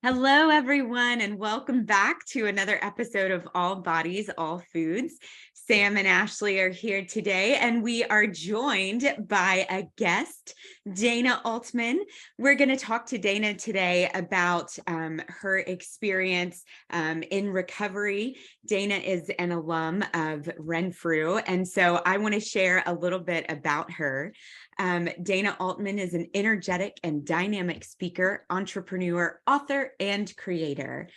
Hello, everyone, and welcome back to another episode of All Bodies, All Foods. Sam and Ashley are here today, and we are joined by a guest, Dayna Altman. We're going to talk to Dayna today about her experience in recovery. Dayna is an alum of Renfrew, and so I want to share a little bit about her. Dayna Altman is an energetic and dynamic speaker, entrepreneur, author, and creator.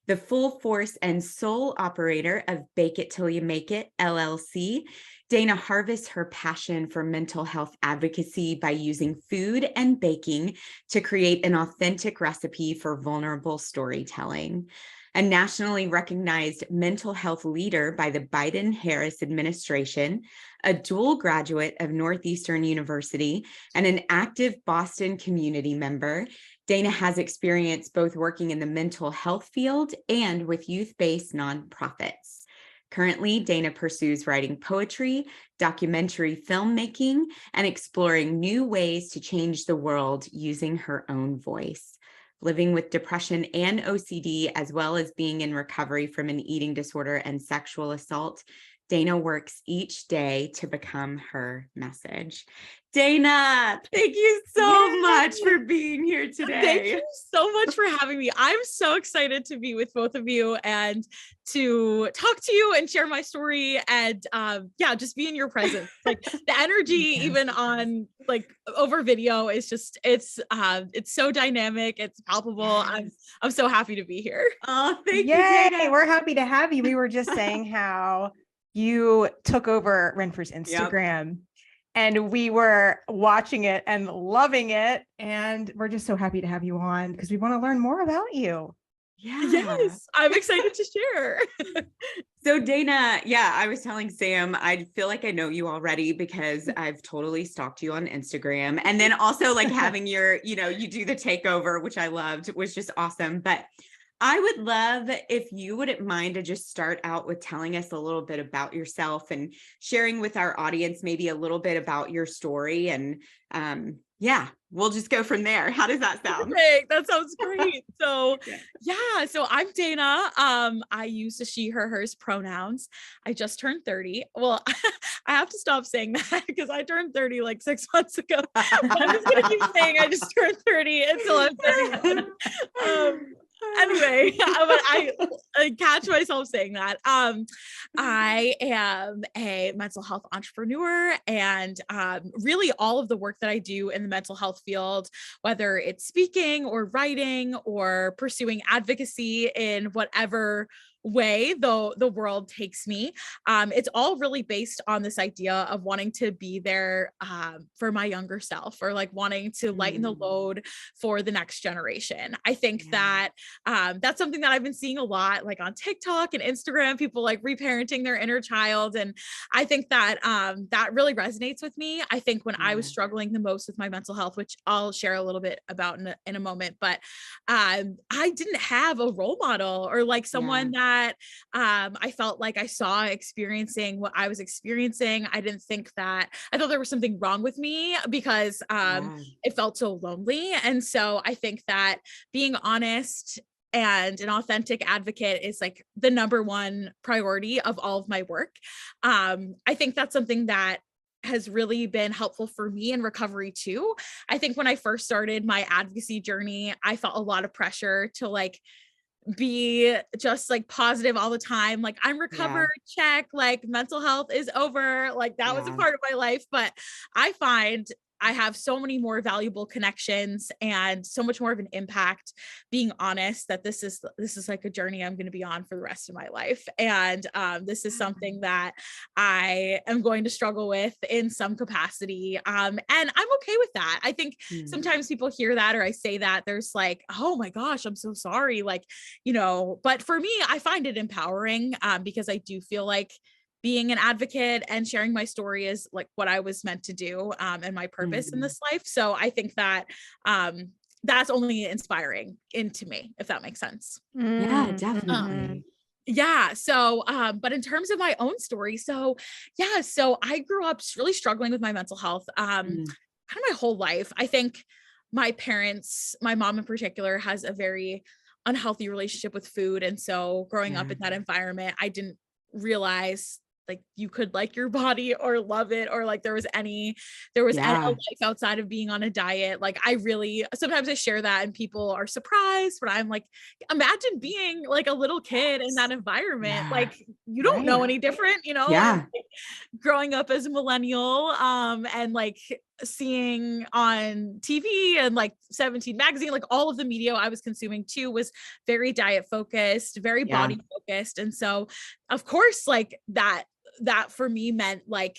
The full force and sole operator of Bake It Till You Make It, LLC. Dayna harvests her passion for mental health advocacy by using food and baking to create an authentic recipe for vulnerable storytelling. A nationally recognized mental health leader by the Biden-Harris administration, a dual graduate of Northeastern University, and an active Boston community member, Dayna has experience both working in the mental health field and with youth-based nonprofits. Currently, Dayna pursues writing poetry, documentary filmmaking, and exploring new ways to change the world using her own voice. Living with depression and OCD, as well as being in recovery from an eating disorder and sexual assault, Dayna works each day to become her message. Dayna, thank you so much for being here today. Thank you so much for having me. I'm so excited to be with both of you and to talk to you and share my story and just be in your presence. Like the energy, even on like over video, is just it's so dynamic. It's palpable. Yes. I'm so happy to be here. Oh, thank you, Yay, Dayna. we're happy to have you. We were just saying how you took over Renfrew's Instagram and we were watching it and loving it. And we're just so happy to have you on because we want to learn more about you. Yeah. Yes, I'm excited to share. So Dayna, I was telling Sam, I feel like I know you already because I've totally stalked you on Instagram. And then also like having your, you do the takeover, which I loved, was just awesome. But I would love if you wouldn't mind to just start out with telling us a little bit about yourself and sharing with our audience maybe a little bit about your story. And we'll just go from there. How does that sound? Perfect. That sounds great. So so I'm Dayna. I use the she, her, hers pronouns. I just turned 30. Well, I have to stop saying that because I turned 30 like 6 months ago. I'm just gonna keep saying I just turned 30 until I'm 31. Anyway, I catch myself saying that. I am a mental health entrepreneur, and really all of the work that I do in the mental health field, whether it's speaking or writing or pursuing advocacy in whatever way though the world takes me, it's all really based on this idea of wanting to be there for my younger self, or like wanting to lighten the load for the next generation. I think that that's something that I've been seeing a lot, like on TikTok and Instagram, people like reparenting their inner child, and I think that that really resonates with me. I think when I was struggling the most with my mental health, which I'll share a little bit about in a moment, but I didn't have a role model or like someone that I felt like I saw experiencing what I was experiencing. I didn't think that, I thought there was something wrong with me because it felt so lonely. And so I think that being honest and an authentic advocate is like the number one priority of all of my work. I think that's something that has really been helpful for me in recovery too. I think when I first started my advocacy journey, I felt a lot of pressure to like be just like positive all the time. Like I'm recovered, check, like mental health is over. Like that was a part of my life. But I find I have so many more valuable connections and so much more of an impact being honest that this is like a journey I'm going to be on for the rest of my life. And this is something that I am going to struggle with in some capacity. And I'm okay with that. I think sometimes people hear that, or I say that, there's like, oh my gosh, I'm so sorry. Like, but for me, I find it empowering because I do feel like being an advocate and sharing my story is like what I was meant to do and my purpose in this life. So I think that that's only inspiring into me, if that makes sense. Yeah, definitely. So, but in terms of my own story, so I grew up really struggling with my mental health kind of my whole life. I think my parents, my mom in particular, has a very unhealthy relationship with food. And so growing up in that environment, I didn't realize like you could like your body or love it, or like there was a life outside of being on a diet. Like I really, sometimes I share that and people are surprised, but I'm like, imagine being like a little kid in that environment. Like you don't know any different, you know, like, growing up as a millennial, and like seeing on TV and like 17 magazine, like all of the media I was consuming too was very diet focused, very body focused. And so of course, like that for me meant like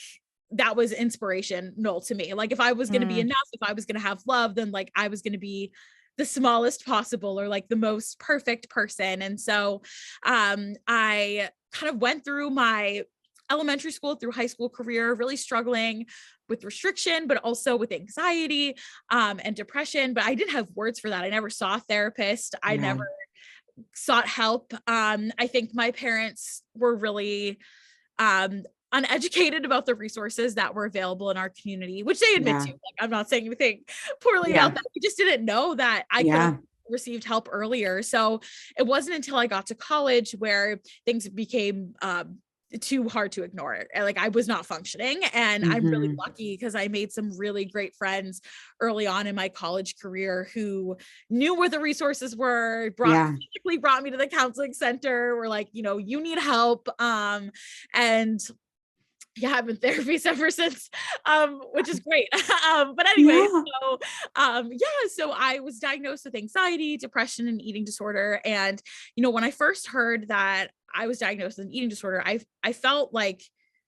that was inspirational to me. Like if I was going to be enough, if I was going to have love, then like I was going to be the smallest possible or like the most perfect person. And so I kind of went through my elementary school through high school career, really struggling with restriction, but also with anxiety and depression. But I didn't have words for that. I never saw a therapist. I never sought help. I think my parents were really uneducated about the resources that were available in our community, which they admit to. Like, I'm not saying anything poorly about that. We just didn't know that I could have received help earlier. So it wasn't until I got to college where things became too hard to ignore. Like I was not functioning, and I'm really lucky because I made some really great friends early on in my college career who knew where the resources were, physically brought me to the counseling center, were like, you know, you need help. And I've been therapies ever since, which is great. But anyway, so I was diagnosed with anxiety, depression, and eating disorder. And, you know, when I first heard that I was diagnosed with an eating disorder, I felt like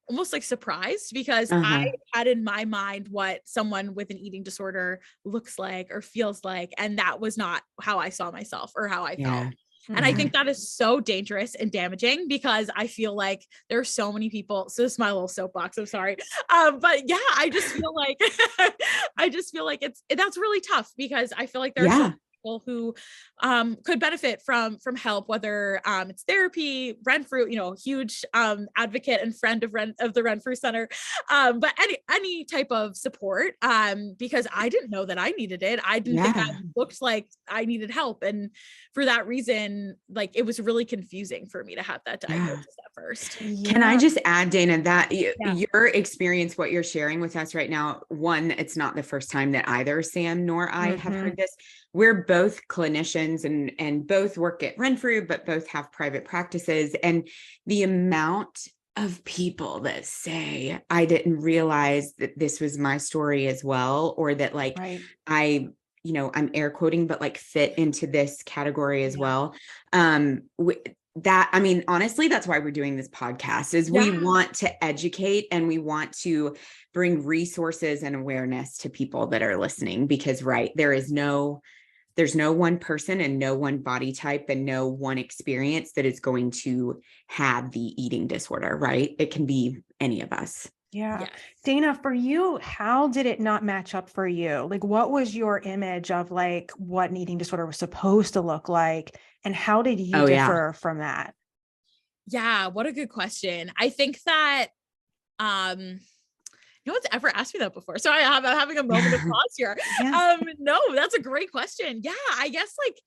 almost like surprised because I had in my mind what someone with an eating disorder looks like or feels like. And that was not how I saw myself or how I felt. And I think that is so dangerous and damaging because I feel like there are so many people. So this is my little soapbox. I'm sorry. But yeah, I just feel like, that's really tough because I feel like there are so many people who could benefit from help, whether it's therapy, Renfrew, you know, huge advocate and friend of the Renfrew Center, but any type of support, because I didn't know that I needed it. I didn't think I looked like I needed help, and for that reason, like it was really confusing for me to have that diagnosis at first. Can I just add, Dayna, that your experience, what you're sharing with us right now, one, it's not the first time that either Sam nor I have heard this. We're both clinicians and both work at Renfrew, but both have private practices. And the amount of people that say, I didn't realize that this was my story as well, or that like you know, I'm air quoting, but like fit into this category as well. That, I mean, honestly, that's why we're doing this podcast is we want to educate and we want to bring resources and awareness to people that are listening, because there's no one person and no one body type and no one experience that is going to have the eating disorder, right? It can be any of us. Yeah. Dayna, for you, how did it not match up for you? Like, what was your image of like what an eating disorder was supposed to look like? And how did you differ from that? Yeah. What a good question. I think that, no one's ever asked me that before. So I'm having a moment of pause here. No, that's a great question. Yeah. I guess like,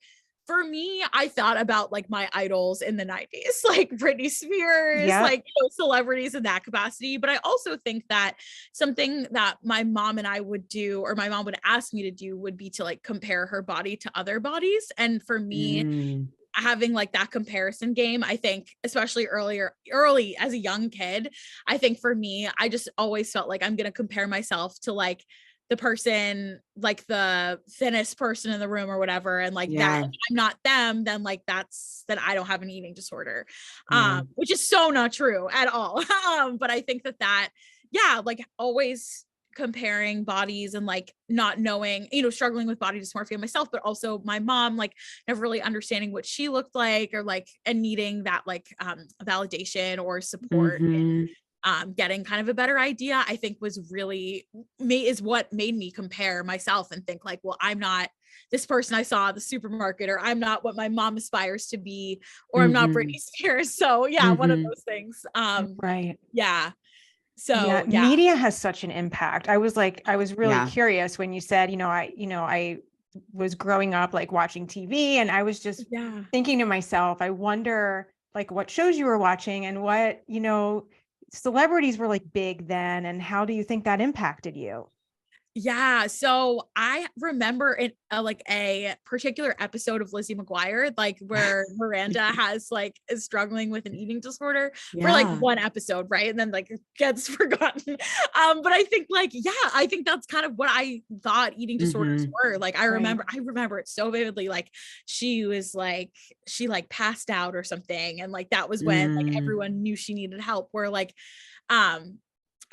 for me, I thought about like my idols in the 90s, like Britney Spears, like, you know, celebrities in that capacity. But I also think that something that my mom and I would do, or my mom would ask me to do, would be to like compare her body to other bodies. And for me, having like that comparison game, I think, especially early as a young kid, I think for me, I just always felt like I'm going to compare myself to like the person, like the thinnest person in the room or whatever. And like that, if I'm not them, then like then I don't have an eating disorder, which is so not true at all. But I think that, like always comparing bodies and like not knowing, you know, struggling with body dysmorphia myself, but also my mom, like never really understanding what she looked like, or like, and needing that like validation or support. And, getting kind of a better idea, I think is what made me compare myself and think like, well, I'm not this person I saw at the supermarket, or I'm not what my mom aspires to be, or I'm not Britney Spears. So one of those things. So media has such an impact. I was really curious when you said, I was growing up like watching TV, and I was just thinking to myself, I wonder like what shows you were watching and what, celebrities were like big then, and how do you think that impacted you? Yeah. So I remember in like a particular episode of Lizzie McGuire, like where Miranda is struggling with an eating disorder for like one episode, right? And then like it gets forgotten. But I think I think that's kind of what I thought eating disorders were. Like I remember it so vividly. Like she passed out or something. And like that was when like everyone knew she needed help. Where like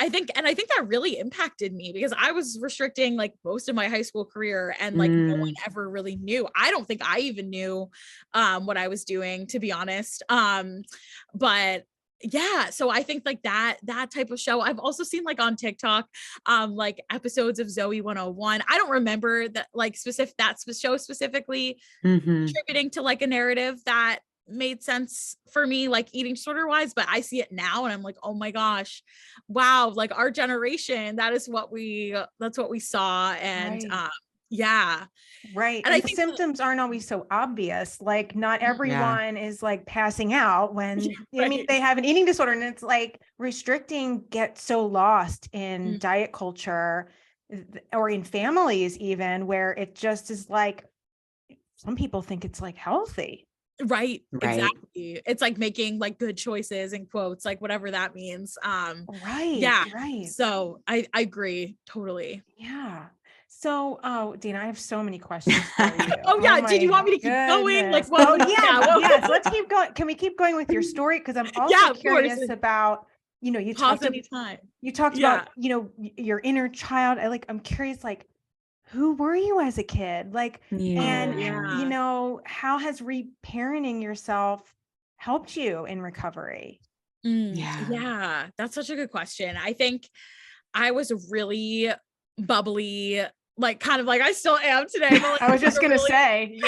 I think that really impacted me because I was restricting like most of my high school career and like no one ever really knew. I don't think I even knew what I was doing, to be honest. But yeah, so I think like that type of show. I've also seen like on TikTok like episodes of Zoe 101. I don't remember that like show specifically contributing to like a narrative that made sense for me, like eating disorder wise, but I see it now and I'm like, oh my gosh, wow, like our generation, that's what we saw. And right. And And I the think symptoms aren't always so obvious. Like not everyone is like passing out when I mean they have an eating disorder, and it's like restricting gets so lost in diet culture or in families even, where it just is like some people think it's like healthy. Right. Exactly. It's like making like good choices in quotes, like whatever that means. Right. So I agree totally. Yeah. So, Dayna, I have so many questions for you. Did you want me to keep going? Like, yes, let's keep going. Can we keep going with your story? Because I'm also curious about, you talked about, your inner child. I'm curious, like, who were you as a kid? Like, and how has reparenting yourself helped you in recovery? Yeah, that's such a good question. I think I was really bubbly, like kind of like I still am today. But like, I was just gonna say,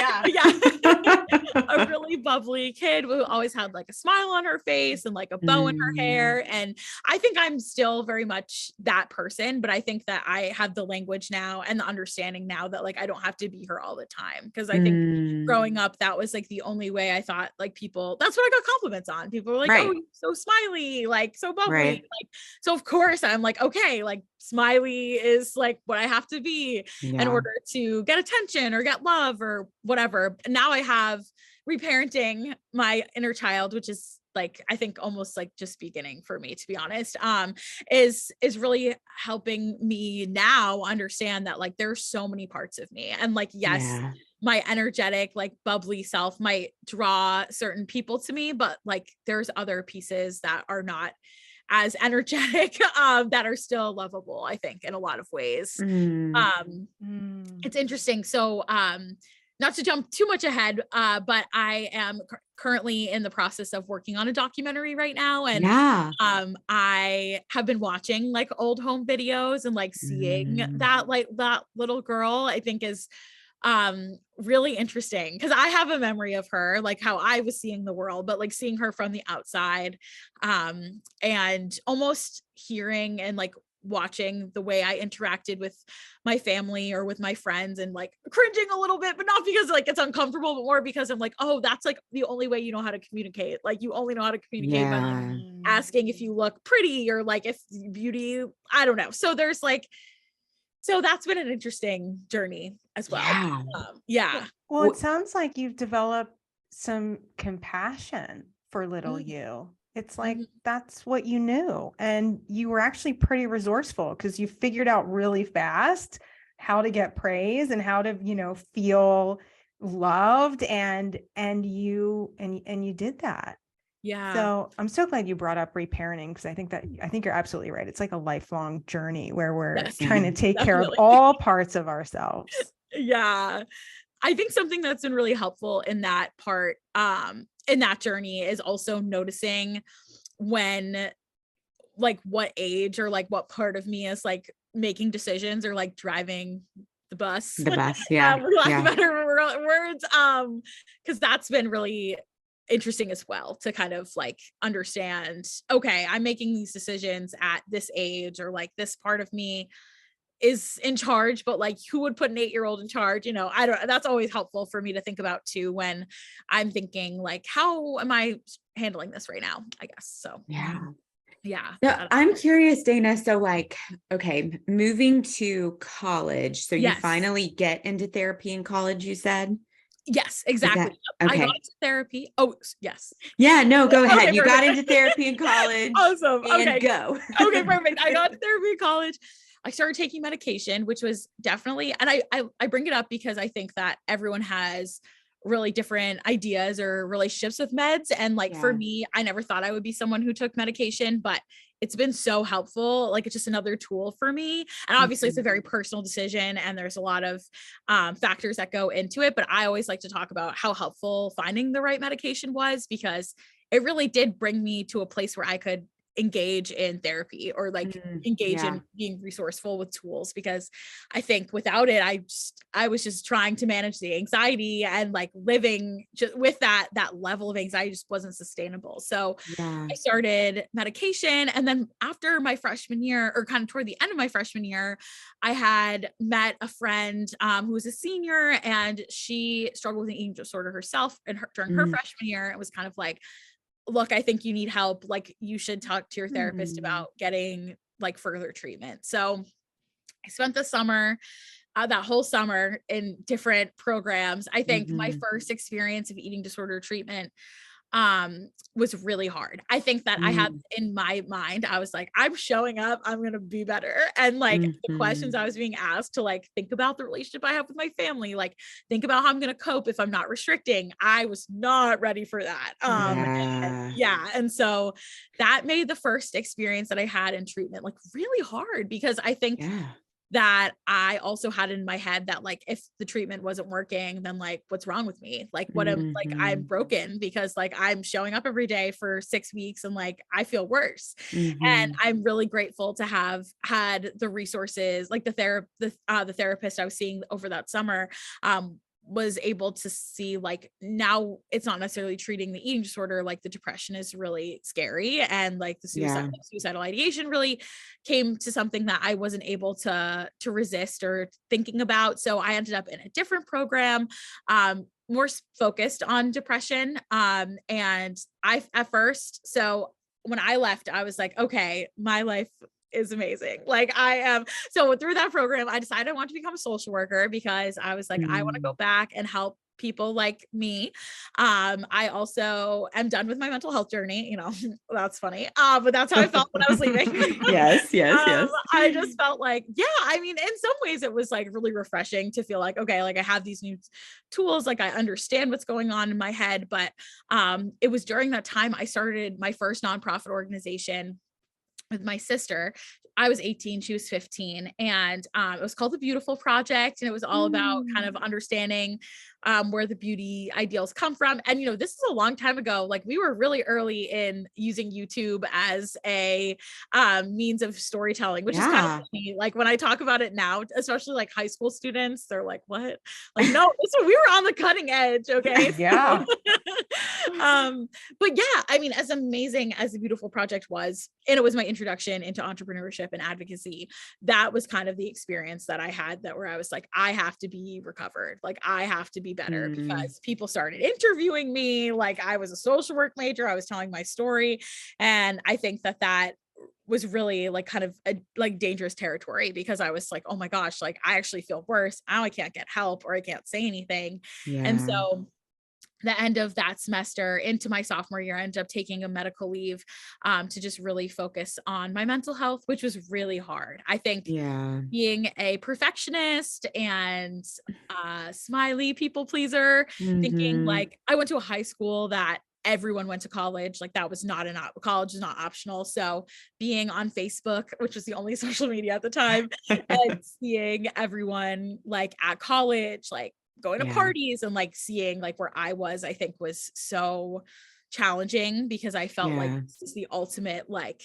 a really bubbly kid who always had like a smile on her face and like a bow in her hair. And I think I'm still very much that person, but I think that I have the language now and the understanding now that like I don't have to be her all the time. Because I think growing up, that was like the only way I thought like people, that's what I got compliments on. People were like, oh, you're so smiley, like so bubbly. Like, so of course I'm like, okay, like smiley is like what I have to be in order to get attention or get love or whatever. And now I have reparenting my inner child, which is like, I think almost like just beginning for me, to be honest, is really helping me now understand that like there's so many parts of me. And like, yes, my energetic, like bubbly self might draw certain people to me, but like there's other pieces that are not as energetic, that are still lovable, I think, in a lot of ways. It's interesting. So, not to jump too much ahead, but I am currently in the process of working on a documentary right now. And I have been watching like old home videos and like seeing that little girl, I think is really interesting because I have a memory of her, like how I was seeing the world, but like seeing her from the outside, and almost hearing and like watching the way I interacted with my family or with my friends and like cringing a little bit, but not because like it's uncomfortable, but more because I'm like, oh, that's like the only way you know how to communicate. Like you only know how to communicate by like, asking if you look pretty or like if beauty, I don't know. So there's like, so that's been an interesting journey as well. Well, it sounds like you've developed some compassion for little you. It's like, that's what you knew. And you were actually pretty resourceful because you figured out really fast how to get praise and how to, feel loved. And you did that. Yeah. So I'm so glad you brought up reparenting, because I think you're absolutely right. It's like a lifelong journey where we're trying to take care of all parts of ourselves. Yeah. I think something that's been really helpful in that part, in that journey, is also noticing when, like, what age or like what part of me is like making decisions or like driving the bus. For lack of better words. Because that's been really interesting as well to kind of like understand, okay, I'm making these decisions at this age, or like this part of me is in charge, but like who would put an 8-year-old in charge? I don't, that's always helpful for me to think about too, when I'm thinking like, how am I handling this right now? I guess. So, Yeah. yeah. So I'm curious, Dayna. So like, okay, moving to college. So you Yes. finally get into therapy in college, you said? Yes, exactly. Okay. I got into therapy. Oh, yes. Yeah, no, go ahead. Okay, You got perfect. into therapy in college. Awesome. And Okay. go. Okay, perfect. I got to therapy in college. I started taking medication, which was definitely, and I bring it up because I think that everyone has really different ideas or relationships with meds. And like, for me, I never thought I would be someone who took medication, but it's been so helpful. Like, it's just another tool for me. And obviously it's a very personal decision and there's a lot of factors that go into it. But I always like to talk about how helpful finding the right medication was, because it really did bring me to a place where I could engage in therapy or like engage in being resourceful with tools, because I think without it, I was just trying to manage the anxiety, and like living just with that level of anxiety just wasn't sustainable. So I started medication. And then after my freshman year, or kind of toward the end of my freshman year, I had met a friend who was a senior, and she struggled with an eating disorder herself, and during her freshman year, it was kind of like, look, I think you need help. Like, you should talk to your therapist about getting like further treatment. So I spent the summer, that whole summer, in different programs. I think my first experience of eating disorder treatment was really hard. I think that I had in my mind, I was like, I'm showing up, I'm going to be better. And like the questions I was being asked to like think about the relationship I have with my family, like think about how I'm going to cope if I'm not restricting. I was not ready for that. And so that made the first experience that I had in treatment like really hard, because I think that I also had in my head that like, if the treatment wasn't working, then like, what's wrong with me? Like, what am like, I'm broken because like I'm showing up every day for 6 weeks and like, I feel worse. And I'm really grateful to have had the resources, like the therapist I was seeing over that summer, was able to see like, now it's not necessarily treating the eating disorder, like the depression is really scary, and like the suicidal ideation really came to something that I wasn't able to resist or thinking about. So I ended up in a different program, more focused on depression. And I at first, so when I left, I was like, okay, my life is amazing. Like I am. So through that program, I decided I want to become a social worker, because I was like, I want to go back and help people like me. I also am done with my mental health journey. That's funny. But that's how I felt when I was leaving. Yes. I just felt like, I mean, in some ways it was like really refreshing to feel like, okay, like I have these new tools, like I understand what's going on in my head. But it was during that time I started my first nonprofit organization with my sister. I was 18, she was 15. And it was called The Beautiful Project. And it was all about kind of understanding where the beauty ideals come from. And, this is a long time ago. Like, we were really early in using YouTube as a means of storytelling, which is kind of funny. Like, when I talk about it now, especially like high school students, they're like, what? Like, no, we were on the cutting edge. Okay. Yeah. But yeah, I mean, as amazing as The Beautiful Project was, and it was my introduction into entrepreneurship and advocacy, that was kind of the experience that I had, that where I was like, I have to be recovered. Like, I have to be better, because people started interviewing me. Like, I was a social work major. I was telling my story. And I think that was really like kind of a like dangerous territory, because I was like, oh my gosh, like I actually feel worse. Now I can't get help, or I can't say anything. And so the end of that semester into my sophomore year, I ended up taking a medical leave to just really focus on my mental health, which was really hard. I think being a perfectionist and smiley people pleaser, thinking like, I went to a high school that everyone went to college. Like, that was not college is not optional. So being on Facebook, which was the only social media at the time, and seeing everyone like at college, like going to parties, and like seeing like where I was, I think was so challenging, because I felt like this is the ultimate, like,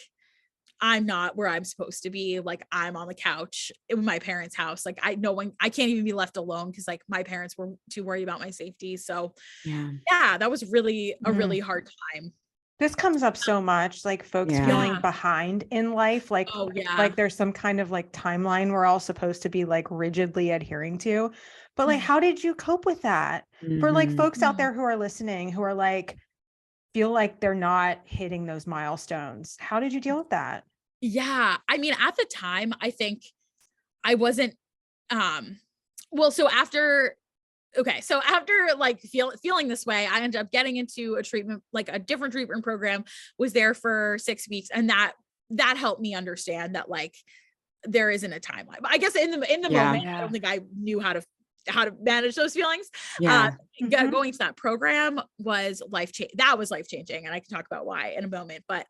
I'm not where I'm supposed to be. Like, I'm on the couch in my parents' house. Like, I can't even be left alone, because like my parents were too worried about my safety. So that was really a really hard time. This comes up so much, like folks feeling behind in life, like, like there's some kind of like timeline we're all supposed to be like rigidly adhering to. But like, how did you cope with that? For like folks out there who are listening, who are like, feel like they're not hitting those milestones. How did you deal with that? Yeah. I mean, at the time, I think I wasn't, well, so after like feeling this way, I ended up getting into a treatment, like a different treatment program, was there for 6 weeks. And that helped me understand that like, there isn't a timeline. But I guess in the moment, I don't think I knew how to manage those feelings. Going to that program was that was life changing. And I can talk about why in a moment, but,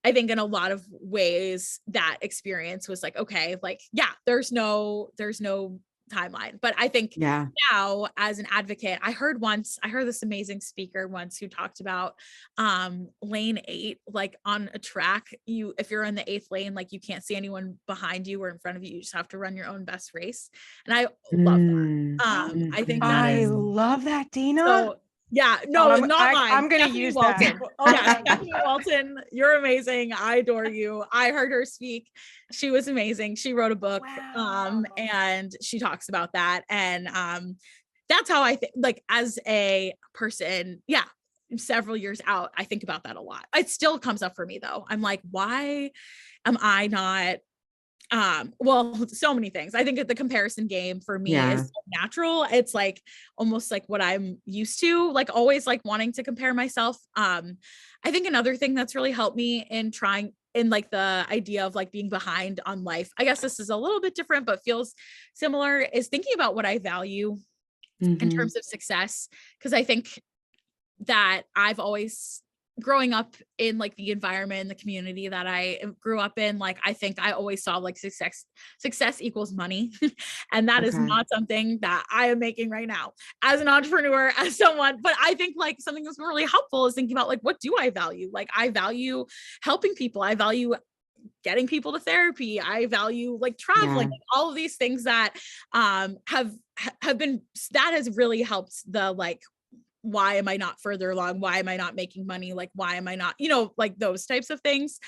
I think in a lot of ways that experience was like, okay, like, there's no timeline. But I think now as an advocate, I heard this amazing speaker once who talked about lane 8, like on a track, if you're in the 8th lane, like you can't see anyone behind you or in front of you, you just have to run your own best race. And I love that. I think I love that, Dayna. So, not mine. I'm going to use Walton. That. Stephanie Walton, you're amazing. I adore you. I heard her speak. She was amazing. She wrote a book, and she talks about that. And that's how I think, like, as a person, several years out, I think about that a lot. It still comes up for me though. I'm like, why am I not so many things. I think that the comparison game for me is so natural. It's like almost like what I'm used to, like always like wanting to compare myself. I think another thing that's really helped me in trying in like the idea of like being behind on life, I guess this is a little bit different, but feels similar, is thinking about what I value in terms of success. Cause I think that I've always, growing up in like the environment and the community that I grew up in, like, I think I always saw like success equals money. And that is not something that I am making right now as an entrepreneur, as someone, but I think like something that's really helpful is thinking about like, what do I value? Like I value helping people. I value getting people to therapy. I value like traveling, like, all of these things that have been, that has really helped the like, why am I not further along? Why am I not making money? Like, why am I not, like those types of things.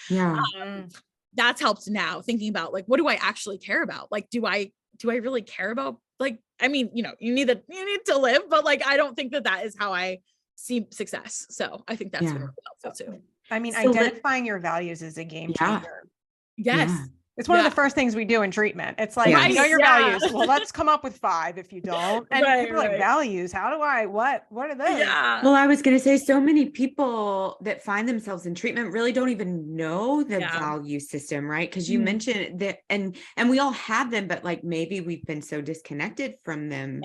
That's helped now thinking about like, what do I actually care about? Like, do I really care about, like, I mean, you need to live, but like, I don't think that is how I see success. So I think that's been really helpful too. I mean, so identifying your values is a game changer. Yes. It's one of the first things we do in treatment. It's like, you know your values. Well, let's come up with 5 if you don't. And people are like, values, how do I, what are those? Well, I was going to say, so many people that find themselves in treatment really don't even know the value system, right? Because you mentioned that, and we all have them, but like maybe we've been so disconnected from them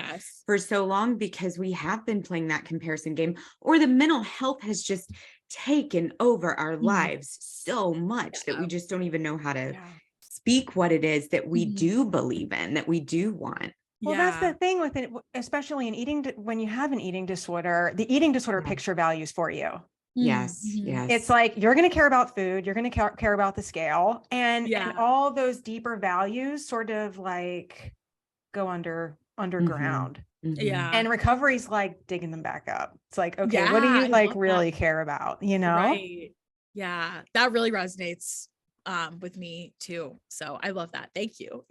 for so long because we have been playing that comparison game, or the mental health has just taken over our lives so much that we just don't even know how to speak what it is that we do believe in, that we do want. Well, that's the thing with it, especially in eating, when you have an eating disorder, the eating disorder picture values for you. Yes. It's like, you're going to care about food, you're going to care about the scale, and all those deeper values sort of like go underground. And recovery's like digging them back up. It's like, okay, what do you like really care about? Right. Yeah, that really resonates with me too. So I love that. Thank you.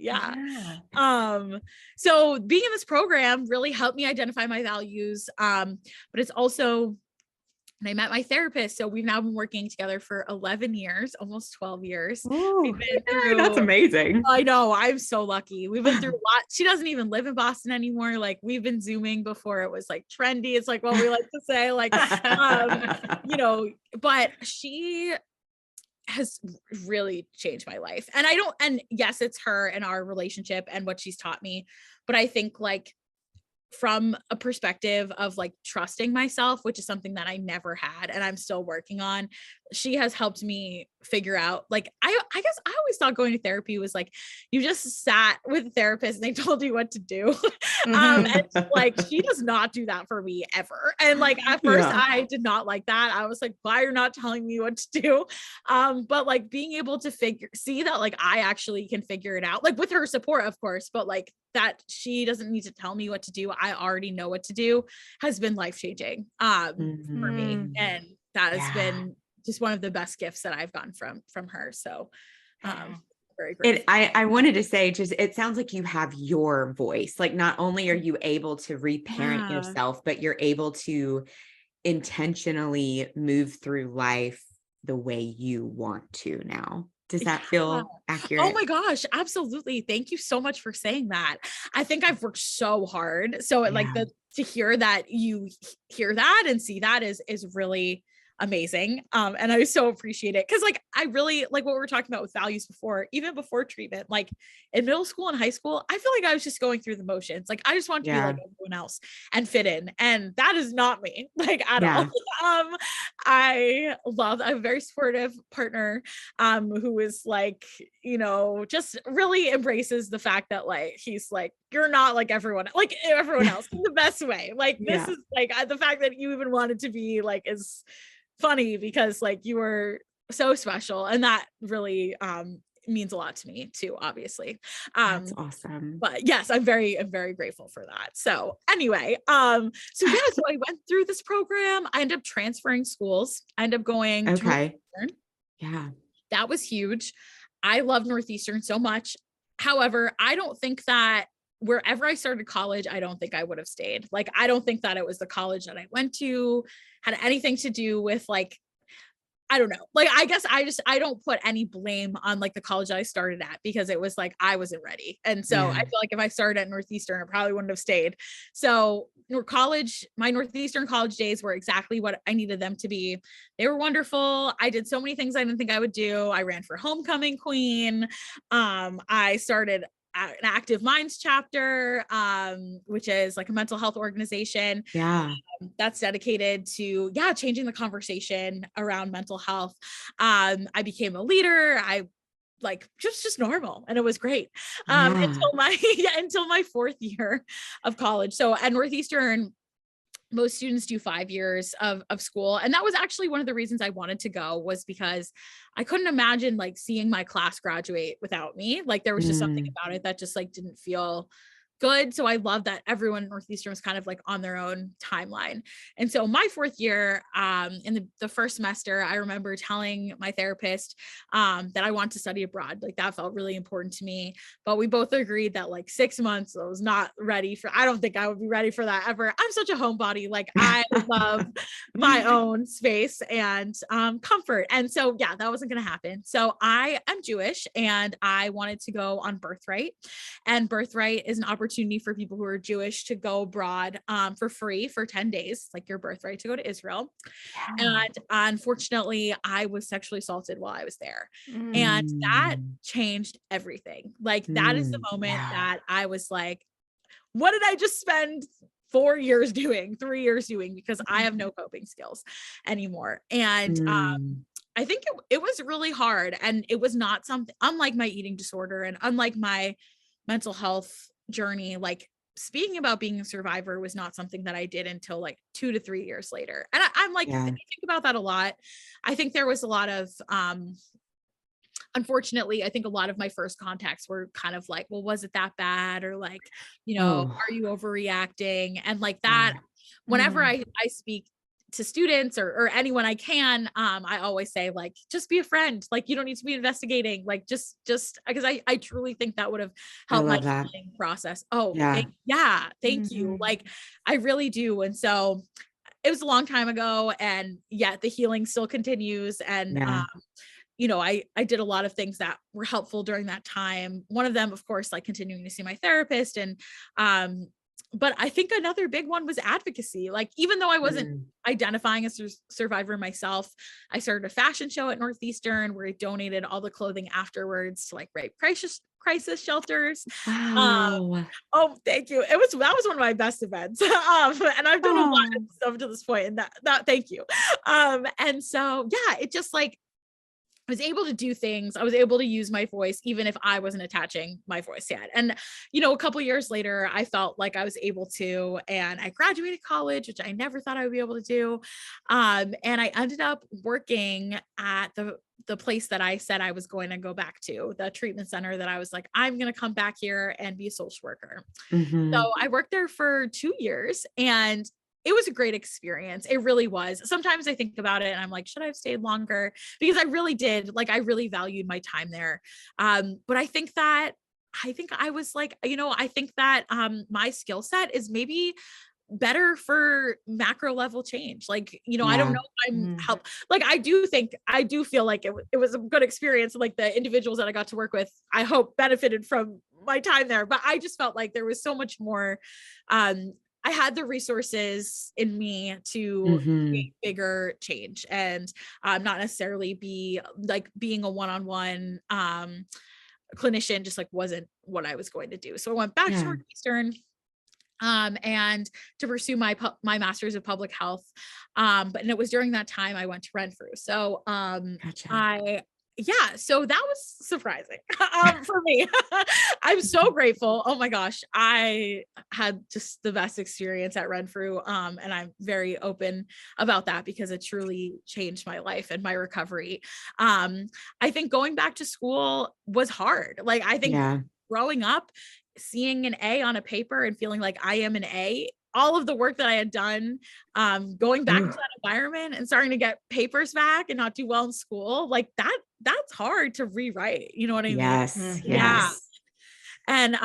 So being in this program really helped me identify my values. But it's also, and I met my therapist. So we've now been working together for 11 years, almost 12 years. Ooh, that's amazing. I know. I'm so lucky. We've been through a lot. She doesn't even live in Boston anymore. Like, we've been Zooming before it was like trendy. It's like what we like to say, like, but she has really changed my life. And yes, it's her and our relationship and what she's taught me. But I think like from a perspective of like trusting myself, which is something that I never had and I'm still working on, she has helped me figure out, like, I guess I always thought going to therapy was like, you just sat with a therapist and they told you what to do. And like, she does not do that for me ever. And like, at first I did not like that. I was like, why you're not telling me what to do? But like being able to see that like, I actually can figure it out, like with her support, of course, but like that she doesn't need to tell me what to do. I already know what to do, has been life-changing for me. And that has been just one of the best gifts that I've gotten from her. So, very It, grateful. I wanted to say, just, it sounds like you have your voice. Like, not only are you able to reparent Yeah. yourself, but you're able to intentionally move through life the way you want to now. Does that feel accurate? Oh my gosh, absolutely. Thank you so much for saying that. I think I've worked so hard. So like to hear that you hear that and see that is really amazing. And I so appreciate it. Cause like, I really like what we were talking about with values before, even before treatment, like in middle school and high school, I feel like I was just going through the motions. Like I just wanted to be like everyone else and fit in. And that is not me, like at all. I have a very supportive partner, who is like, you know, just really embraces the fact that like, he's like, you're not like everyone else in the best way. Like this is like the fact that you even wanted to be like, is funny because like you were so special. And that really, means a lot to me too, obviously. That's awesome. But yes, I'm very grateful for that. So anyway, so I went through this program. I ended up transferring schools. I ended up going to Northeastern. Yeah. That was huge. I love Northeastern so much. However, I don't think that wherever I started college, I don't think I would have stayed. Like, I don't think that it was the college that I went to had anything to do with like, I don't know. Like, I guess I don't put any blame on like the college that I started at because it was like, I wasn't ready. And so I feel like if I started at Northeastern, I probably wouldn't have stayed. So my Northeastern college days were exactly what I needed them to be. They were wonderful. I did so many things I didn't think I would do. I ran for homecoming queen. I started an Active Minds chapter, which is like a mental health organization. That's dedicated to changing the conversation around mental health. I became a leader. I like just normal, and it was great until my fourth year of college. So at Northeastern, most students do 5 years of school. And that was actually one of the reasons I wanted to go, was because I couldn't imagine like seeing my class graduate without me. Like there was just something about it that just like didn't feel good. So I love that everyone in Northeastern was kind of like on their own timeline. And so my fourth year, in the first semester, I remember telling my therapist that I want to study abroad. Like that felt really important to me. But we both agreed that like 6 months, I was not ready for, I don't think I would be ready for that ever. I'm such a homebody. Like I love my own space and comfort. And so, that wasn't going to happen. So I am Jewish and I wanted to go on Birthright. And Birthright is an opportunity for people who are Jewish to go abroad for free for 10 days, like your birthright to go to Israel. And unfortunately, I was sexually assaulted while I was there. And that changed everything. Like that is the moment that I was like, what did I just spend 4 years doing, 3 years doing? Because I have no coping skills anymore. And I think it was really hard. And it was not something, unlike my eating disorder and unlike my mental health journey, like speaking about being a survivor was not something that I did until like 2 to 3 years later. And I'm like, I think about that a lot. I think there was a lot of, unfortunately, I think a lot of my first contacts were kind of like, well, was it that bad? Or like, are you overreacting? And like that, whenever I speak to students or anyone I can, I always say like, just be a friend. Like, you don't need to be investigating. Like, just because I truly think that would have helped my healing process. Oh, thank you. Like, I really do. And so it was a long time ago, and yet the healing still continues. And, I did a lot of things that were helpful during that time. One of them, of course, like continuing to see my therapist. And, but I think another big one was advocacy. Like, even though I wasn't identifying as a survivor myself, I started a fashion show at Northeastern where I donated all the clothing afterwards to like rape crisis shelters. Wow. Oh, thank you. That was one of my best events. And I've done a lot of stuff to this point, and that thank you. And so, it just like, I was able to do things. I was able to use my voice, even if I wasn't attaching my voice yet. And, a couple of years later, I felt like I was able to, and I graduated college, which I never thought I would be able to do. And I ended up working at the place that I said I was going to go back to, the treatment center that I was like, I'm going to come back here and be a social worker. So I worked there for 2 years, and it was a great experience. It really was. Sometimes I think about it and I'm like, should I have stayed longer? Because I really did. Like, I really valued my time there. But I think I was like, I think that my skill set is maybe better for macro level change. Like, I don't know if I'm help. Like, I do feel like it was a good experience. Like, the individuals that I got to work with, I hope benefited from my time there, but I just felt like there was so much more. I had the resources in me to create bigger change and not necessarily be like being a one-on-one clinician just like wasn't what I was going to do. So I went back to Northeastern and to pursue my master's of public health. But it was during that time I went to Renfrew. So so that was surprising for me. I'm so grateful. Oh my gosh. I had just the best experience at Renfrew. And I'm very open about that because it truly changed my life and my recovery. I think going back to school was hard. Like, I think growing up, seeing an A on a paper and feeling like I am an A, all of the work that I had done, going back to that environment and starting to get papers back and not do well in school, like that's hard to rewrite. You know what I mean? Yes. Yeah. And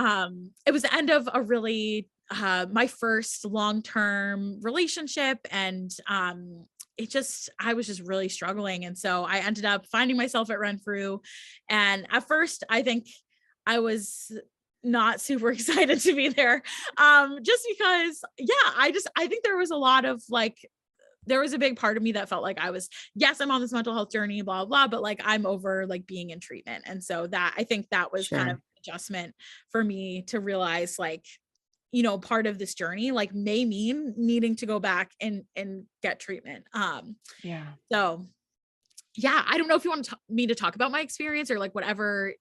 it was the end of a really my first long-term relationship, and I was just really struggling. And so I ended up finding myself at Renfrew. And at first, I think I was not super excited to be there. Just because, I think there was a lot of there was a big part of me that felt like yes, I'm on this mental health journey, blah, blah, but like, I'm over like being in treatment. And so I think that was kind of an adjustment for me to realize part of this journey, like may mean needing to go back and get treatment. So I don't know if you want me to talk about my experience or like whatever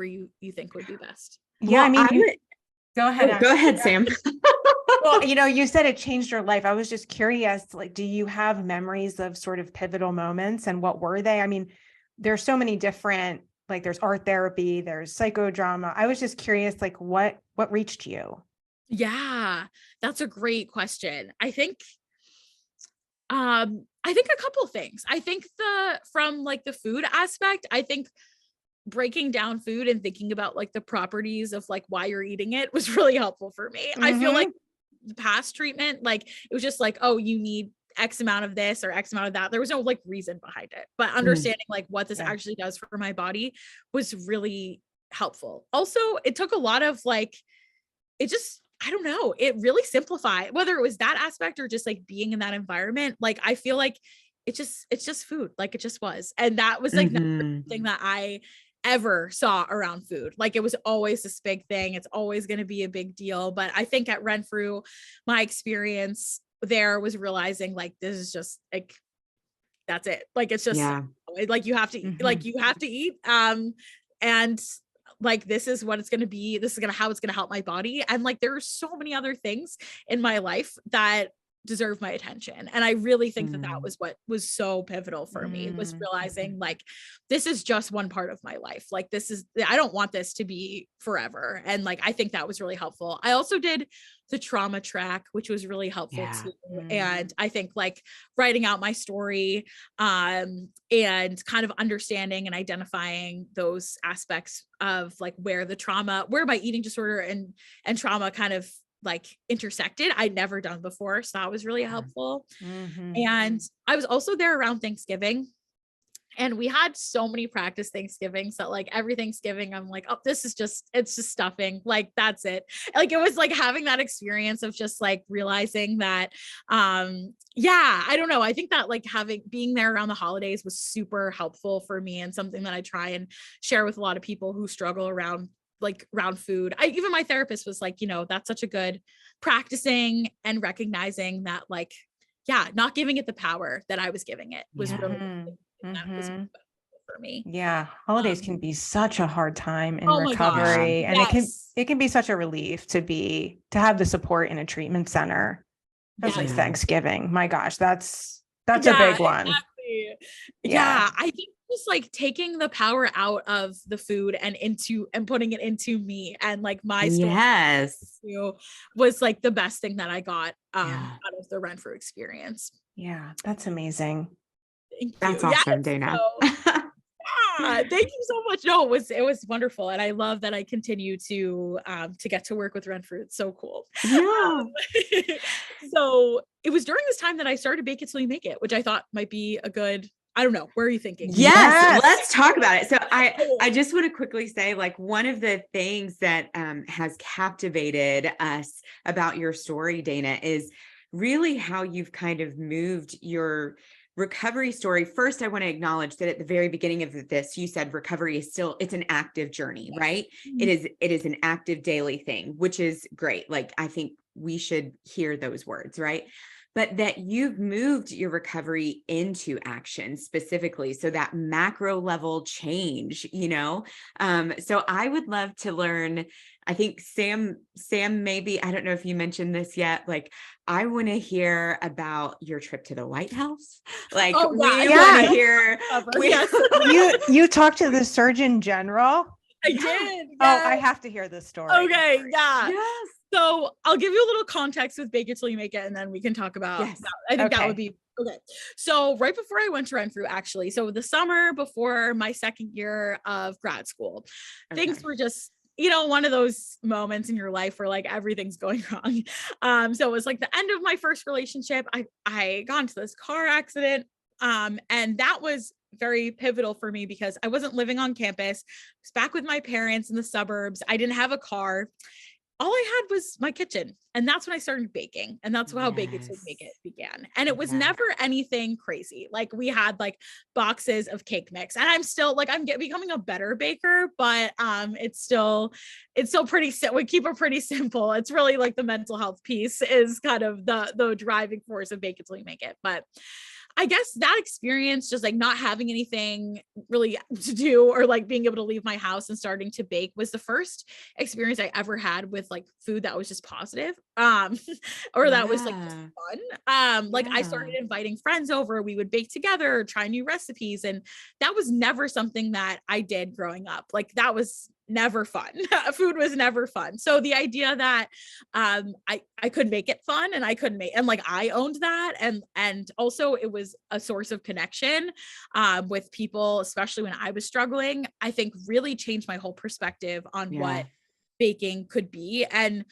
you think would be best. Yeah, well, go ahead. Go ahead, Sam. Well, you said it changed your life. I was just curious, like, do you have memories of sort of pivotal moments, and what were they? I mean, there's so many different, like there's art therapy, there's psychodrama. I was just curious, like what reached you? Yeah, that's a great question. I think a couple of things. I think from like the food aspect, I think breaking down food and thinking about like the properties of like why you're eating it was really helpful for me. I feel like the past treatment, like it was just like, oh, you need X amount of this or X amount of that. There was no like reason behind it, but understanding like what this actually does for my body was really helpful. Also, it took a lot of like, I don't know, it really simplified, whether it was that aspect or just like being in that environment. Like, I feel like it's just food. Like it just was. And that was like the thing that I ever saw around food. Like it was always this big thing. It's always going to be a big deal. But I think at Renfrew, my experience there was realizing like, this is just like, that's it. Like, it's just like, you have to eat, like you have to eat. And like, this is what it's going to be. This is how it's going to help my body. And like, there are so many other things in my life that deserve my attention. And I really think that was what was so pivotal for me, was realizing like, this is just one part of my life. Like, I don't want this to be forever. And like, I think that was really helpful. I also did the trauma track, which was really helpful too. And I think like writing out my story, and kind of understanding and identifying those aspects of like where my eating disorder and trauma kind of like intersected, I'd never done before. So that was really helpful. And I was also there around Thanksgiving, and we had so many practice Thanksgivings that like every Thanksgiving, I'm like, oh, it's just stuffing. Like, that's it. Like, it was like having that experience of just like realizing that, I don't know. I think that like being there around the holidays was super helpful for me, and something that I try and share with a lot of people who struggle around food. Even my therapist was like, that's such a good practicing and recognizing that like, not giving it the power that I was giving it was really that was for me. Yeah. Holidays can be such a hard time in recovery. And it can be such a relief to have the support in a treatment center. Especially Thanksgiving. My gosh, that's a big one. Exactly. I think just like taking the power out of the food and putting it into me and like my story. Yes. Was like the best thing that I got Yeah. out of the Renfrew experience. Yeah, that's amazing. Thank That's you. awesome, Yes, Dayna. thank you so much. No, it was wonderful, and I love that I continue to get to work with Renfrew. It's so cool. Yeah. So it was during this time that I started Bake It Till You Make It, which I thought might be a good. I don't know. Where are you thinking? Yes, let's talk about it. So I just want to quickly say, like, one of the things that has captivated us about your story, Dayna, is really how you've kind of moved your recovery story. First, I want to acknowledge that at the very beginning of this, you said recovery is it's an active journey, right? Mm-hmm. It is an active daily thing, which is great. Like, I think we should hear those words, right? But that you've moved your recovery into action specifically. So that macro level change, so I would love to learn. I think Sam, maybe, I don't know if you mentioned this yet. Like, I want to hear about your trip to the White House. Like, we want to hear. You talked to the Surgeon General. I did. Yes. Oh, I have to hear this story. Okay. Yeah. Yes. So I'll give you a little context with Bake It Till You Make It, and then we can talk about that. I think that would be okay. So right before I went to Renfrew, actually, so the summer before my second year of grad school, things were just, one of those moments in your life where like everything's going wrong. So it was like the end of my first relationship. I got into this car accident. And that was very pivotal for me because I wasn't living on campus. I was back with my parents in the suburbs. I didn't have a car. All I had was my kitchen. And that's when I started baking. And that's how Bake It Till You Make It began. And it was never anything crazy. Like we had like boxes of cake mix, and I'm still like, I'm becoming a better baker, but it's still pretty, we keep it pretty simple. It's really like the mental health piece is kind of the driving force of Bake It Till You Make It. But I guess that experience, just like not having anything really to do or like being able to leave my house and starting to bake, was the first experience I ever had with like food that was just positive. Or that was like fun. Like I started inviting friends over, we would bake together, try new recipes. And that was never something that I did growing up. Like that was never fun. Food was never fun. So the idea that I could make it fun, and and like I owned that, and also it was a source of connection with people, especially when I was struggling, I think really changed my whole perspective on what baking could be, and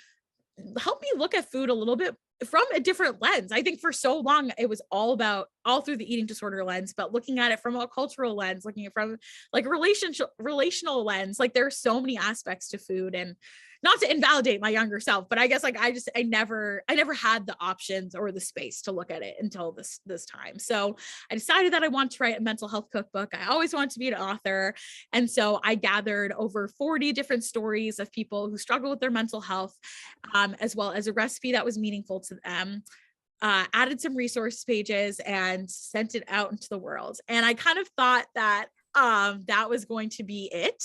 helped me look at food a little bit from a different lens. I think for so long it was all through the eating disorder lens, but looking at it from a cultural lens, looking at it from like relational lens, like there are so many aspects to food. And not to invalidate my younger self, but I guess like I never had the options or the space to look at it until this time. So I decided that I want to write a mental health cookbook. I always wanted to be an author. And so I gathered over 40 different stories of people who struggle with their mental health, as well as a recipe that was meaningful to them. Added some resource pages and sent it out into the world. And I kind of thought that that was going to be it.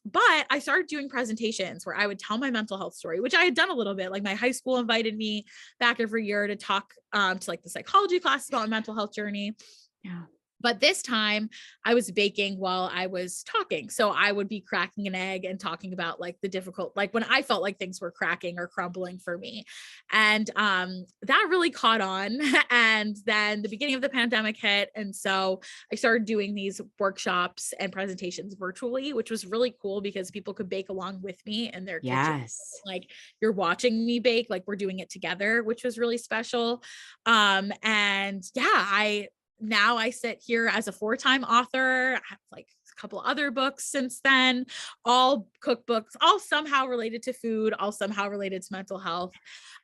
But I started doing presentations where I would tell my mental health story, which I had done a little bit. Like my high school invited me back every year to talk to like the psychology class about my mental health journey. Yeah. But this time I was baking while I was talking. So I would be cracking an egg and talking about like the difficult, like when I felt like things were cracking or crumbling for me. And that really caught on. And then the beginning of the pandemic hit. And so I started doing these workshops and presentations virtually, which was really cool because people could bake along with me in their kitchen. Like you're watching me bake, like we're doing it together, which was really special. And yeah, now I sit here as a 4-time author. I have like a couple other books since then, all cookbooks, all somehow related to food, all somehow related to mental health.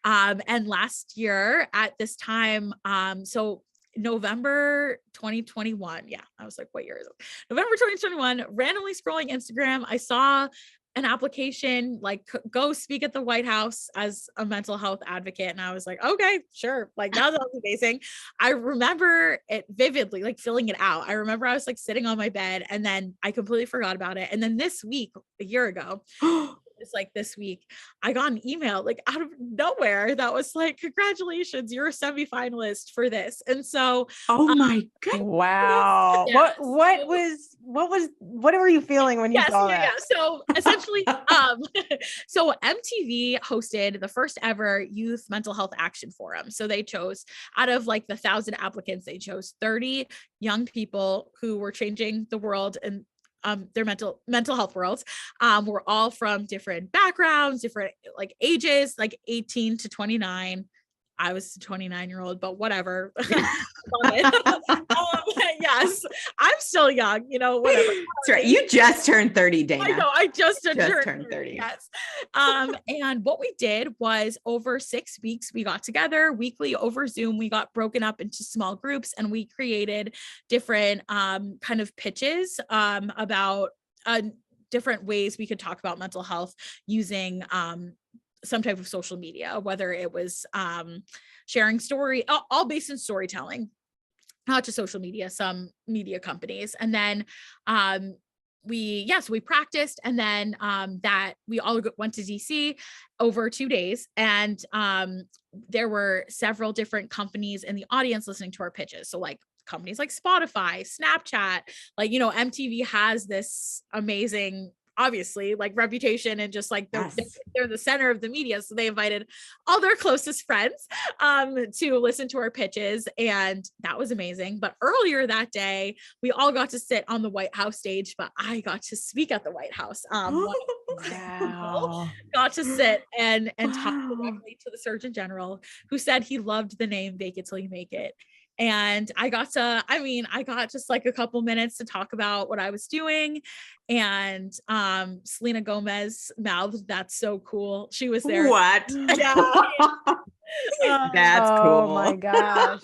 And last year at this time, so November 2021. Yeah, I was like, what year is it? November 2021, randomly scrolling Instagram, I saw an application like go speak at the White House as a mental health advocate. And I was like, okay, sure. Like that was amazing. I remember it vividly, like filling it out. I remember I was like sitting on my bed and then I completely forgot about it. And then this week, a year ago, Just like this week, I got an email like out of nowhere that was like, congratulations, you're a semifinalist for this. And so, Oh my goodness. Wow. Yeah. What were you feeling when you saw that? Yeah. So essentially, so MTV hosted the first ever youth mental health action forum. So they chose out of like the 1,000 applicants, they chose 30 young people who were changing the world and their mental health worlds. Were all from different backgrounds, different like ages, like 18 to 29. I was a 29-year-old, but whatever. Yes, I'm still young, whatever. That's right. You just turned 30, Dayna. I know, I just turned 30. Yes. And what we did was over 6 weeks, we got together weekly over Zoom. We got broken up into small groups and we created different kind of pitches about different ways we could talk about mental health using some type of social media, whether it was sharing story, all based in storytelling, not just social media, some media companies. And then we practiced, and then that we all went to DC over 2 days, and there were several different companies in the audience listening to our pitches. So like companies like Spotify, Snapchat, like, MTV has this amazing, obviously, like reputation, and just like they're the center of the media. So they invited all their closest friends to listen to our pitches, and that was amazing. But earlier that day, we all got to sit on the White House stage, but I got to speak at the White House. Wow. Got to sit and talk directly to the Surgeon General, who said he loved the name "Fake It Till You Make It." And I got just like a couple minutes to talk about what I was doing. And Selena Gomez mouthed, "That's so cool." She was there. What? Yeah. That's cool. Oh my gosh.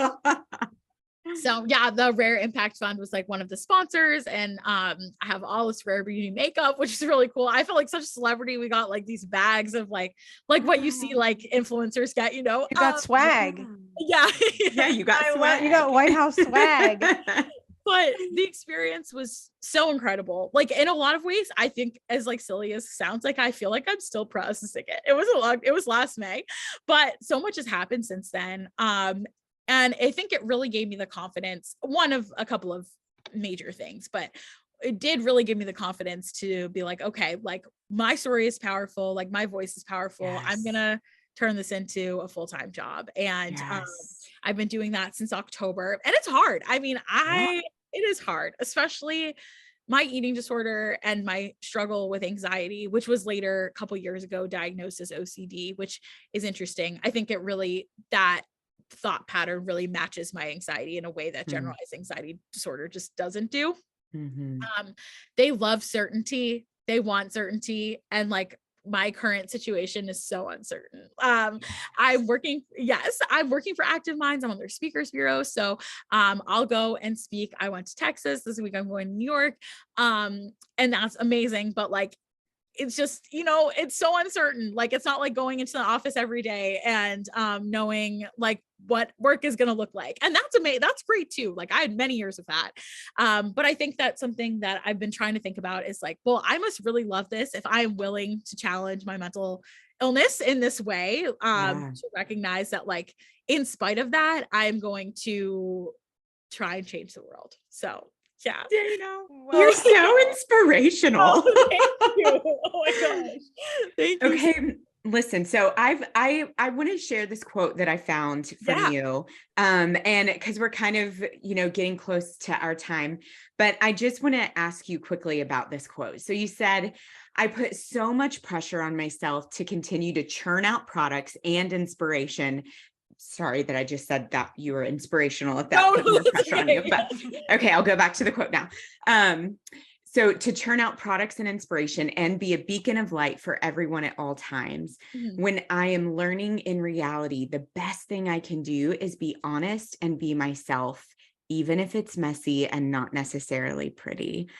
So yeah, the Rare Impact Fund was like one of the sponsors, and I have all this Rare Beauty makeup, which is really cool. I felt like such a celebrity. We got like these bags of like what you see like influencers get, You got swag. Yeah. Yeah, you got swag. You got White House swag. But the experience was so incredible. Like in a lot of ways, I think, as like silly as it sounds, like I feel like I'm still processing it. It was last May, but so much has happened since then. And I think it really gave me the confidence, one of a couple of major things, but it did really give me the confidence to be like, okay, like my story is powerful, like my voice is powerful. Yes. I'm going to turn this into a full-time job. And I've been doing that since October, and it's hard. I mean, it is hard, especially my eating disorder and my struggle with anxiety, which was later, a couple years ago, diagnosed as OCD, which is interesting. I think that thought pattern really matches my anxiety in a way that generalized anxiety disorder just doesn't do. They love certainty. They want certainty. And like my current situation is so uncertain. I'm working for Active Minds. I'm on their speakers bureau. So I'll go and speak. I went to Texas this week. I'm going to New York. And that's amazing. But like, it's just, it's so uncertain. Like, it's not like going into the office every day and knowing like what work is going to look like. And that's amazing. That's great too. Like I had many years of that. But I think that's something that I've been trying to think about is like, well, I must really love this if I'm willing to challenge my mental illness in this way, to recognize that like, in spite of that, I'm going to try and change the world. So yeah. You're so inspirational. Oh, thank you. Oh my gosh. Thank you. Okay. Listen, so I want to share this quote that I found from you. And because we're kind of, getting close to our time, but I just want to ask you quickly about this quote. So you said, "I put so much pressure on myself to continue to churn out products and inspiration." Sorry that I just said that you were inspirational if that put more pressure on you, but okay, I'll go back to the quote now. So to churn out products and inspiration and be a beacon of light for everyone at all times. When I am learning in reality, the best thing I can do is be honest and be myself, even if it's messy and not necessarily pretty.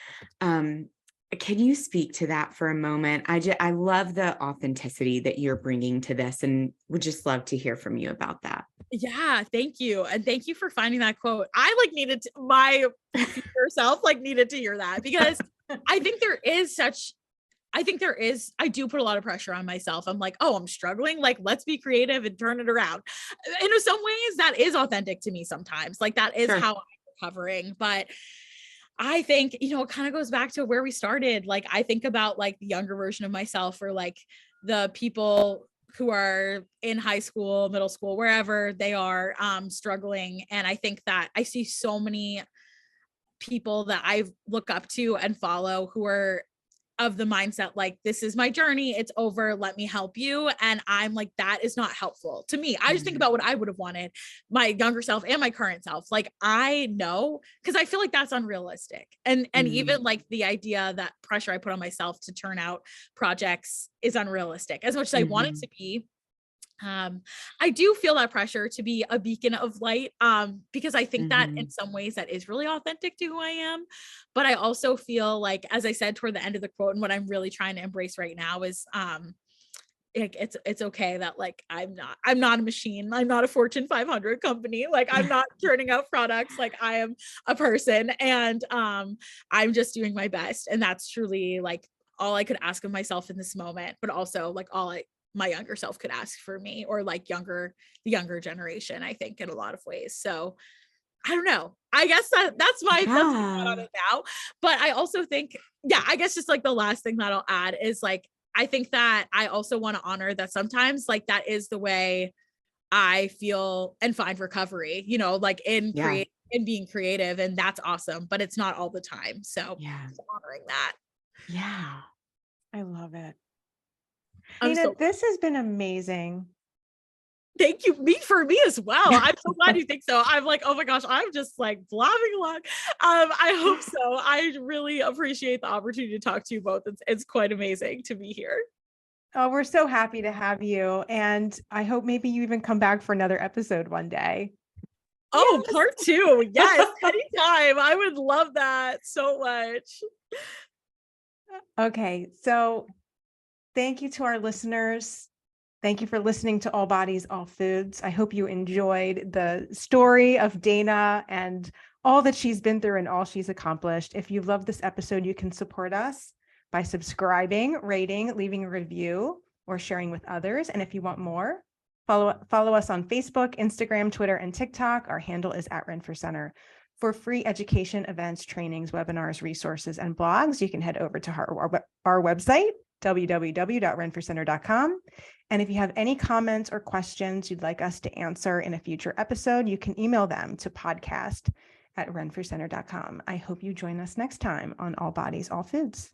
Can you speak to that for a moment? I love the authenticity that you're bringing to this, and would just love to hear from you about that. Yeah, thank you. And thank you for finding that quote. I my future self needed to hear that, because I think there is such I think I do put a lot of pressure on myself. I'm like, oh, I'm struggling. Like, let's be creative and turn it around. In some ways that is authentic to me sometimes. Like that is how I'm recovering. But I think, it kind of goes back to where we started. Like, I think about like the younger version of myself, or like the people who are in high school, middle school, wherever they are, struggling. And I think that I see so many people that I look up to and follow who are of the mindset, like, this is my journey, it's over, let me help you. And I'm like, that is not helpful to me. I just think about what I would have wanted my younger self and my current self. Like, I know, because I feel like that's unrealistic. And even like the idea that pressure I put on myself to turn out projects is unrealistic as much as I want it to be. I do feel that pressure to be a beacon of light, because I think that in some ways that is really authentic to who I am. But I also feel like, as I said toward the end of the quote, and what I'm really trying to embrace right now is, it's okay that like I'm not a machine. I'm not a Fortune 500 company. Like, I'm not turning out products. Like, I am a person, and I'm just doing my best. And that's truly like all I could ask of myself in this moment, but also like my younger self could ask for me, or like the younger generation, I think, in a lot of ways. So I don't know. I guess that's my thought on it now. But I also think, I guess just like the last thing that I'll add is like, I think that I also want to honor that sometimes like that is the way I feel and find recovery, like in being creative, and that's awesome, but it's not all the time. So honoring that. Yeah. I love it. Dayna, this has been amazing. Thank you. For me as well. I'm so glad you think so. I'm like, oh my gosh, I'm just like blabbing along. I hope so. I really appreciate the opportunity to talk to you both. It's quite amazing to be here. Oh, we're so happy to have you. And I hope maybe you even come back for another episode one day. Oh, yes. Part 2. Yes. Anytime. I would love that so much. Okay. So thank you to our listeners. Thank you for listening to All Bodies, All Foods. I hope you enjoyed the story of Dayna and all that she's been through and all she's accomplished. If you love this episode, you can support us by subscribing, rating, leaving a review, or sharing with others. And if you want more, follow us on Facebook, Instagram, Twitter, and TikTok. Our handle is @Renfrew Center. For free education, events, trainings, webinars, resources, and blogs, you can head over to our website, www.renfrewcenter.com. And if you have any comments or questions you'd like us to answer in a future episode, you can email them to podcast@renfrewcenter.com. I hope you join us next time on All Bodies, All Foods.